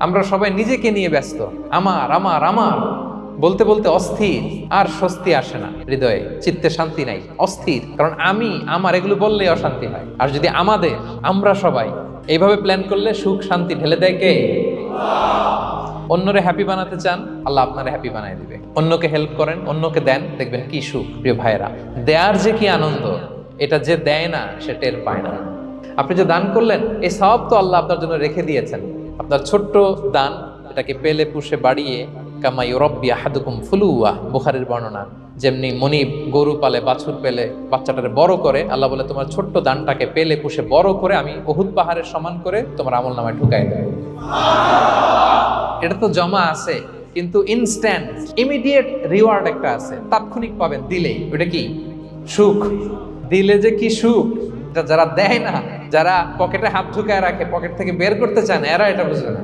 আমরা সবাই নিজেকে নিয়ে ব্যস্ত, আমার আমার আমার বলতে বলতে অস্থির, আর স্বস্তি আসে না হৃদয়ে, চিত্তে শান্তি নাই, অস্থির। কারণ আমি আমার এগুলো বললেই অশান্তি হয়। আর যদি আমাদের, আমরা সবাই এইভাবে প্ল্যান করলে সুখ শান্তি ঢেলে দেয় কে? অন্যরে হ্যাপি বানাতে চান, আল্লাহ আপনারে হ্যাপি বানায় দিবে। অন্যকে হেল্প করেন, অন্যকে দেন, দেখবেন কি সুখ। প্রিয় ভাইয়েরা, দেয়ার যে কি আনন্দ, এটা যে দেয় না সে টের পায় না। আপনি যে দান করলেন, এই সওয়াব তো আল্লাহ আপনার জন্য রেখে দিয়েছেন। আপনার ছোট্ট দান, এটাকে পেলে পুষে বাড়িয়ে, কামা ইউরাব্বি আহাদুকুম ফুলুয়া, বুখারীর বর্ণনা, যেমনি মনিব গরু পালে, বাছুর পেলে বাচ্চাটারে বড় করে, আল্লাহ বলে তোমার ছোট্ট দানটাকে পেলে পুষে বড় করে আমি উহুদ পাহাড়ের সমান করে তোমার আমল নামায় ঢুকাই দেব। এটা তো জমা আছে, কিন্তু ইনস্ট্যান্ট ইমিডিয়েট রিওয়ার্ড একটা আছে, তাৎক্ষণিক পাবেন দিলেই। ওটা কি? সুখ। দিলে যে কি সুখ, এটা যারা দেয় না, যারা পকেটে হাত ঢুকায় রাখে, পকেট থেকে বের করতে চান, এরা এটা বুঝবে না।